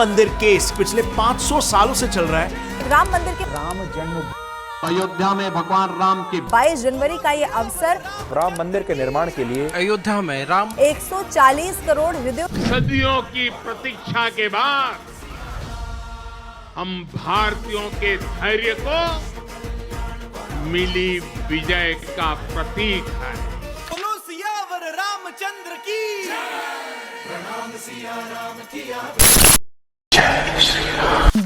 मंदिर केस पिछले 500 सालों से चल रहा है। राम मंदिर के राम जन्म अयोध्या में भगवान राम की 22 जनवरी का ये अवसर राम मंदिर के निर्माण के लिए अयोध्या में राम 140 करोड़ हृदयों सदियों की प्रतीक्षा के बाद हम भारतीयों के धैर्य को मिली विजय का प्रतीक है। बोलो सियावर रामचंद्र की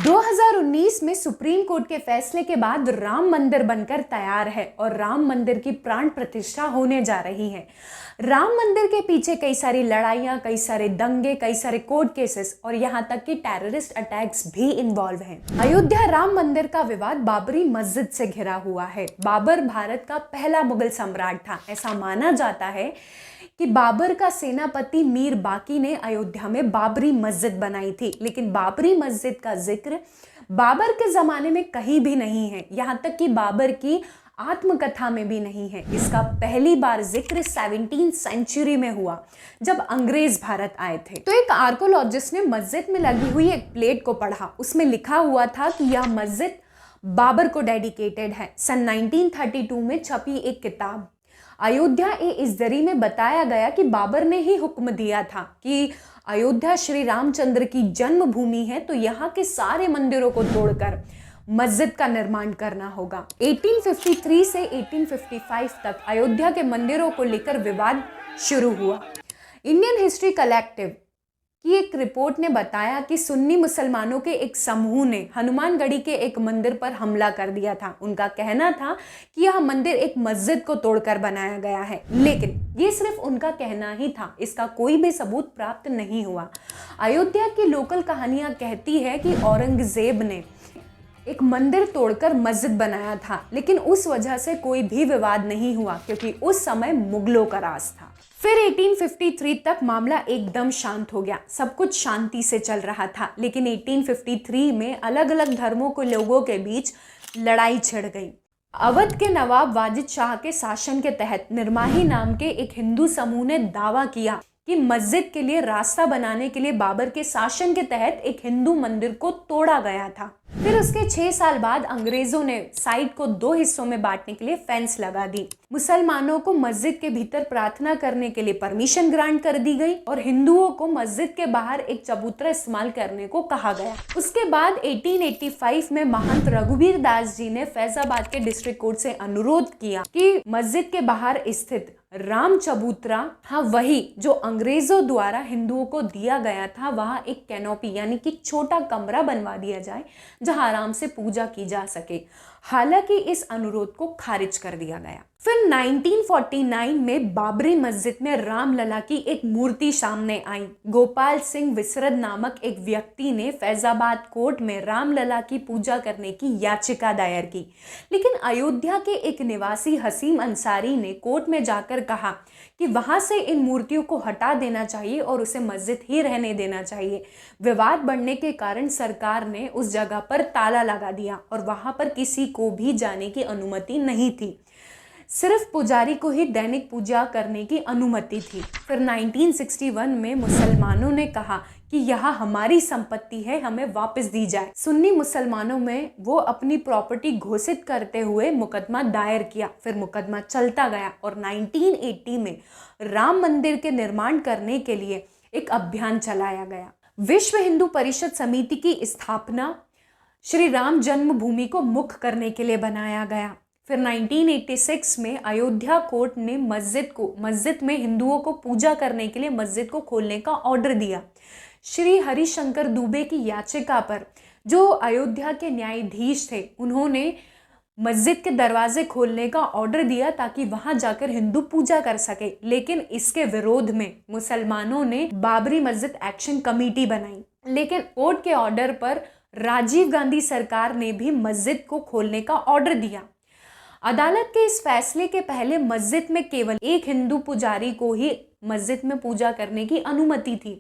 2019 में सुप्रीम कोर्ट के फैसले के बाद राम मंदिर बनकर तैयार है और राम मंदिर की प्राण प्रतिष्ठा होने जा रही है। राम मंदिर के पीछे कई सारी लड़ाइयां, कई सारे दंगे, कई सारे कोर्ट केसेस और यहाँ तक कि टेररिस्ट अटैक्स भी इन्वॉल्व हैं। अयोध्या राम मंदिर का विवाद बाबरी मस्जिद से घिरा हुआ है। बाबर भारत का पहला मुगल सम्राट था। ऐसा माना जाता है कि बाबर का सेनापति मीर बाकी ने अयोध्या में बाबरी मस्जिद बनाई थी, लेकिन बाबरी मस्जिद का जिक्र बाबर के जमाने में कहीं भी नहीं है, यहाँ तक कि बाबर की आत्मकथा में भी नहीं है। इसका पहली बार जिक्र 17वीं सेंचुरी में हुआ जब अंग्रेज भारत आए थे। तो एक आर्कोलॉजिस्ट ने मस्जिद में लगी हुई एक प्लेट को पढ़ा। उसमें लिखा हुआ था कि यह मस्जिद बाबर को डेडिकेटेड है। सन 1932 में छपी एक किताब अयोध्या ए इज़्ज़री में बताया गया कि बाबर ने ही हुक्म दिया था कि अयोध्या श्री रामचंद्र की जन्मभूमि है, तो यहाँ के सारे मंदिरों को तोड़कर मस्जिद का निर्माण करना होगा। 1853 से 1855 तक अयोध्या के मंदिरों को लेकर विवाद शुरू हुआ। इंडियन हिस्ट्री कलेक्टिव की एक रिपोर्ट ने बताया कि सुन्नी मुसलमानों के एक समूह ने हनुमानगढ़ी के एक मंदिर पर हमला कर दिया था। उनका कहना था कि यह मंदिर एक मस्जिद को तोड़कर बनाया गया है, लेकिन ये सिर्फ उनका कहना ही था। इसका कोई भी सबूत प्राप्त नहीं हुआ। अयोध्या की लोकल कहानियां कहती है कि औरंगजेब ने एक मंदिर तोड़कर मस्जिद बनाया था, लेकिन उस वजह से कोई भी विवाद नहीं हुआ क्योंकि उस समय मुगलों का राज था। फिर 1853 तक मामला एकदम शांत हो गया। सब कुछ शांति से चल रहा था, लेकिन 1853 में अलग अलग धर्मों के लोगों के बीच लड़ाई छिड़ गई। अवध के नवाब वाजिद शाह के शासन के तहत निर्माही नाम के एक हिंदू समूह ने दावा किया कि मस्जिद के लिए रास्ता बनाने के लिए बाबर के शासन के तहत एक हिंदू मंदिर को तोड़ा गया था। फिर उसके 6 साल बाद अंग्रेजों ने साइट को 2 हिस्सों में बांटने के लिए फेंस लगा दी। मुसलमानों को मस्जिद के भीतर प्रार्थना करने के लिए परमिशन ग्रांट कर दी गई और हिंदुओं को मस्जिद के बाहर एक चबूतरा इस्तेमाल करने को कहा गया। उसके बाद 1885 में महंत रघुवीर दास जी ने फैजाबाद के डिस्ट्रिक्ट कोर्ट से अनुरोध किया कि मस्जिद के बाहर स्थित राम चबूतरा, हाँ वही जो अंग्रेजों द्वारा हिंदुओं को दिया गया था, वहाँ एक कैनोपी यानी कि छोटा कमरा बनवा दिया जाए जहाँ आराम से पूजा की जा सके। हालांकि इस अनुरोध को खारिज कर दिया गया। फिर 1949 में बाबरी मस्जिद में रामलला की एक मूर्ति सामने आई। गोपाल सिंह विसरद नामक एक व्यक्ति ने फैजाबाद कोर्ट में रामलला की पूजा करने की याचिका दायर की, लेकिन अयोध्या के एक निवासी हसीम अंसारी ने कोर्ट में जाकर कहा कि वहां से इन मूर्तियों को हटा देना चाहिए और उसे मस्जिद ही रहने देना चाहिए। विवाद बढ़ने के कारण सरकार ने उस जगह पर ताला लगा दिया और वहां पर किसी को भी जाने की अनुमति नहीं थी। सिर्फ पुजारी को ही दैनिक पूजा करने की अनुमति थी। फिर 1961 में मुसलमानों ने कहा कि यह हमारी संपत्ति है, हमें वापस दी जाए। सुन्नी मुसलमानों में वो अपनी प्रॉपर्टी घोषित करते हुए मुकदमा दायर किया। फिर मुकदमा चलता गया और 1980 में राम मंदिर के निर्माण करने के लिए एक अभियान चलाया गया। विश्व हिंदू परिषद समिति की स्थापना श्री राम जन्मभूमि को मुख्य करने के लिए बनाया गया। फिर 1986 में अयोध्या कोर्ट ने मस्जिद में हिंदुओं को पूजा करने के लिए मस्जिद को खोलने का ऑर्डर दिया। श्री हरिशंकर दुबे की याचिका पर जो अयोध्या के न्यायाधीश थे, उन्होंने मस्जिद के दरवाजे खोलने का ऑर्डर दिया ताकि वहां जाकर हिंदू पूजा कर सके, लेकिन इसके विरोध में मुसलमानों ने बाबरी मस्जिद एक्शन कमेटी बनाई। लेकिन कोर्ट के ऑर्डर पर राजीव गांधी सरकार ने भी मस्जिद को खोलने का ऑर्डर दिया। अदालत के इस फैसले के पहले मस्जिद में केवल एक हिंदू पुजारी को ही मस्जिद में पूजा करने की अनुमति थी,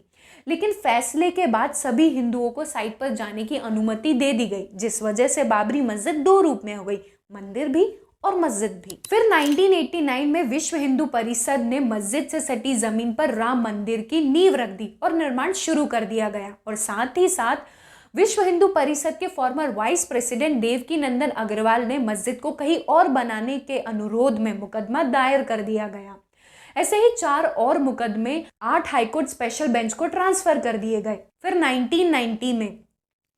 लेकिन फैसले के बाद सभी हिंदुओं को साइट पर जाने की अनुमति दे दी गई, जिस वजह से बाबरी मस्जिद 2 रूप में हो गई, मंदिर भी और मस्जिद भी। फिर 1989 में विश्व हिंदू परिषद ने मस्जिद से सटी जमीन पर राम मंदिर की नींव रख दी और निर्माण शुरू कर दिया गया। और साथ ही साथ विश्व हिंदू परिषद के फॉर्मर वाइस प्रेसिडेंट देवकी नंदन अग्रवाल ने मस्जिद को कहीं और बनाने के अनुरोध में मुकदमा दायर कर दिया गया। ऐसे ही 4 और मुकदमे 8 हाईकोर्ट स्पेशल बेंच को ट्रांसफर कर दिए गए। फिर 1990 में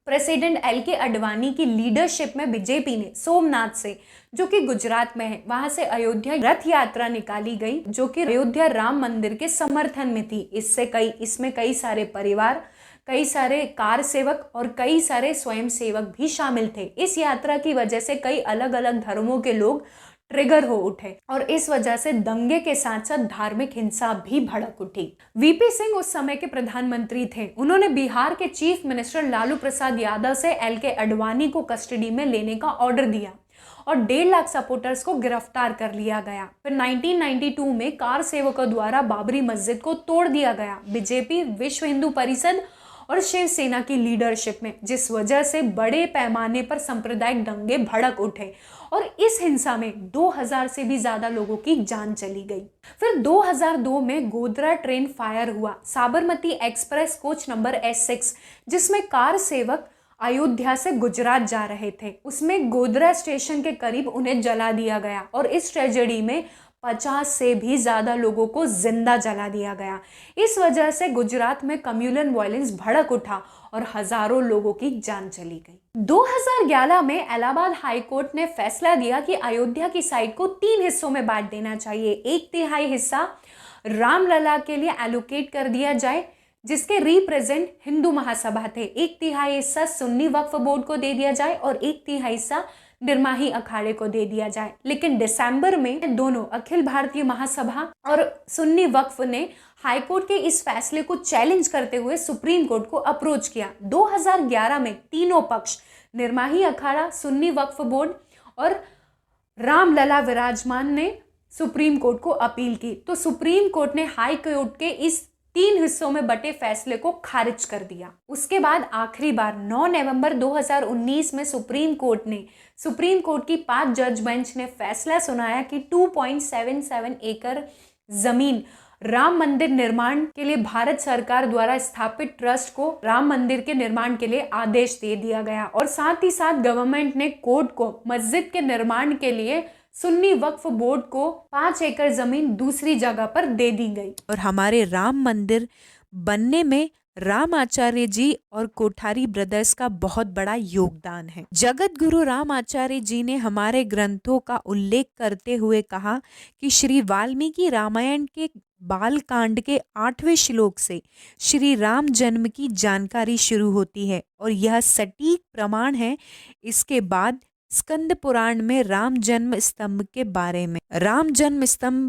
प्रेसिडेंट LK अडवाणी की लीडरशिप में बीजेपी ने सोमनाथ से, जो कि गुजरात में है, वहां से अयोध्या रथ यात्रा निकाली गई, जो कि अयोध्या राम मंदिर के समर्थन में थी। इसमें कई सारे परिवार, कई सारे कार सेवक और कई सारे स्वयं सेवक भी शामिल थे। इस यात्रा की वजह से कई अलग अलग धर्मों के लोग ट्रिगर हो उठे और इस वजह से दंगे के साथ साथ धार्मिक हिंसा भी भड़क उठी। VP सिंह उस समय के प्रधानमंत्री थे। उन्होंने बिहार के चीफ मिनिस्टर लालू प्रसाद यादव से LK अडवाणी को कस्टडी में लेने का ऑर्डर दिया और 1.5 लाख सपोर्टर्स को गिरफ्तार कर लिया गया। फिर 1992 में कार सेवकों द्वारा बाबरी मस्जिद को तोड़ दिया गया, बीजेपी, विश्व हिंदू परिषद और शिवसेना की लीडरशिप में, जिस वजह से बड़े पैमाने पर सांप्रदायिक दंगे भड़क उठे और इस हिंसा में 2000 से भी ज्यादा लोगों की जान चली गई। फिर 2002 में गोधरा ट्रेन फायर हुआ, Sabarmati express coach number S6, जिसमें कार सेवक अयोध्या से गुजरात जा रहे थे। उसमें गोधरा स्टेशन के करीब उन्हें जला दिया गया और इस ट्रेजेडी में 50 से भी ज्यादा लोगों को जिंदा जला दिया गया। इस वजह से गुजरात में कम्युनल वायलेंस भड़क उठा और हजारों लोगों की जान चली गई। 2011 में इलाहाबाद हाई कोर्ट ने फैसला दिया कि अयोध्या की साइट को 3 हिस्सों में बांट देना चाहिए। 1/3 हिस्सा रामलला के लिए एलोकेट कर दिया जाए, जिसके रिप्रेजेंट हिंदू महासभा थे। 1/3 हिस्सा सुन्नी वक्फ बोर्ड को दे दिया जाए और 1/3 हिस्सा निर्माही अखाड़े को दे दिया जाए। लेकिन दिसंबर में दोनों अखिल भारतीय महासभा और सुन्नी वक्फ ने हाईकोर्ट के इस फैसले को चैलेंज करते हुए सुप्रीम कोर्ट को अप्रोच किया। 2011 में तीनों पक्ष, निर्माही अखाड़ा, सुन्नी वक्फ बोर्ड और रामलला विराजमान ने सुप्रीम कोर्ट को अपील की, तो सुप्रीम कोर्ट ने हाई कोर्ट के इस 3 हिस्सों में बटे फैसले को खारिज कर दिया। उसके बाद आखिरी बार 9 नवंबर 2019 में सुप्रीम कोर्ट की 5 जज बेंच ने फैसला सुनाया कि 2.77 एकड़ जमीन राम मंदिर निर्माण के लिए भारत सरकार द्वारा स्थापित ट्रस्ट को राम मंदिर के निर्माण के लिए आदेश दे दिया गया और साथ ही साथ गवर्नमेंट ने कोर्ट को मस्जिद के निर्माण के लिए सुन्नी वक्फ बोर्ड को 5 एकड़ जमीन दूसरी जगह पर दे दी गई। और हमारे राम मंदिर बनने में राम आचार्य जी और कोठारी ब्रदर्स का बहुत बड़ा योगदान है। जगत गुरु राम आचार्य जी ने हमारे ग्रंथों का उल्लेख करते हुए कहा कि श्री वाल्मीकि रामायण के बाल कांड के 8वें श्लोक से श्री राम जन्म की जानकारी शुरू होती है और यह सटीक प्रमाण है। इसके बाद स्कंद पुराण में राम जन्म स्तंभ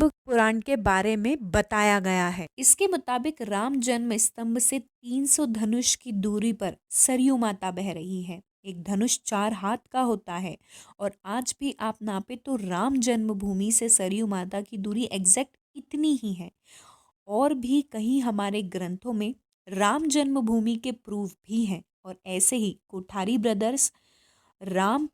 पुराण के बारे में बताया गया है। इसके मुताबिक राम जन्म स्तंभ से 300 धनुष की दूरी पर सरयू माता बह रही है। एक धनुष 4 हाथ का होता है और आज भी आप नापे तो राम जन्मभूमि से सरयू माता की दूरी एग्जैक्ट इतनी ही है। और भी कहीं हमारे ग्रंथों में राम जन्मभूमि के प्रूफ भी हैं। और ऐसे ही कोठारी ब्रदर्स राम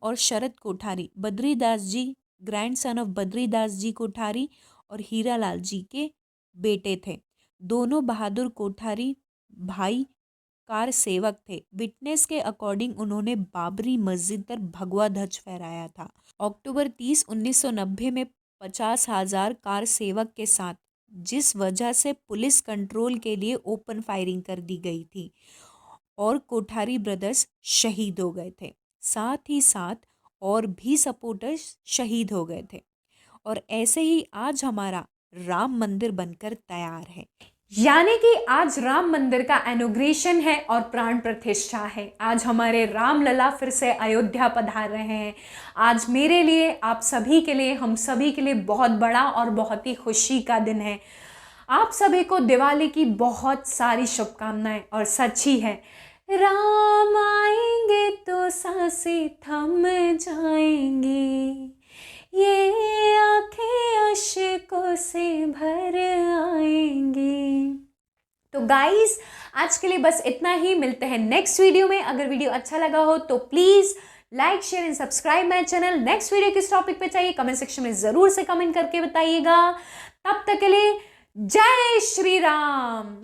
और शरद कोठारी, बद्रीदास जी ग्रैंडसन ऑफ बद्रीदास जी कोठारी और हीरालाल जी के बेटे थे। दोनों बहादुर कोठारी भाई कार सेवक थे। विटनेस के अकॉर्डिंग उन्होंने बाबरी मस्जिद पर भगवा ध्वज फहराया था। अक्टूबर 30, 1990 में 50,000 कार सेवक के साथ, जिस वजह से पुलिस कंट्रोल के लिए ओपन फायरिंग कर दी गई थी और कोठारी ब्रदर्स शहीद हो गए थे। साथ ही साथ और भी सपोर्टर्स शहीद हो गए थे। और ऐसे ही आज हमारा राम मंदिर बनकर तैयार है। यानी कि आज राम मंदिर का इनॉग्रेशन है और प्राण प्रतिष्ठा है। आज हमारे रामलला फिर से अयोध्या पधार रहे हैं। आज मेरे लिए, आप सभी के लिए, हम सभी के लिए बहुत बड़ा और बहुत ही खुशी का दिन है। आप सभी को दिवाली की बहुत सारी शुभकामनाएं। और सच ही है, राम आएंगे तो सांसें थम जाएंगी, ये आंखें अश्कों से भर आएंगी। तो गाइस, आज के लिए बस इतना ही। मिलते हैं नेक्स्ट वीडियो में। अगर वीडियो अच्छा लगा हो तो please like share and subscribe my channel. Next video किस टॉपिक पे चाहिए कमेंट सेक्शन में जरूर से कमेंट करके बताइएगा। तब तक के लिए जय श्री राम।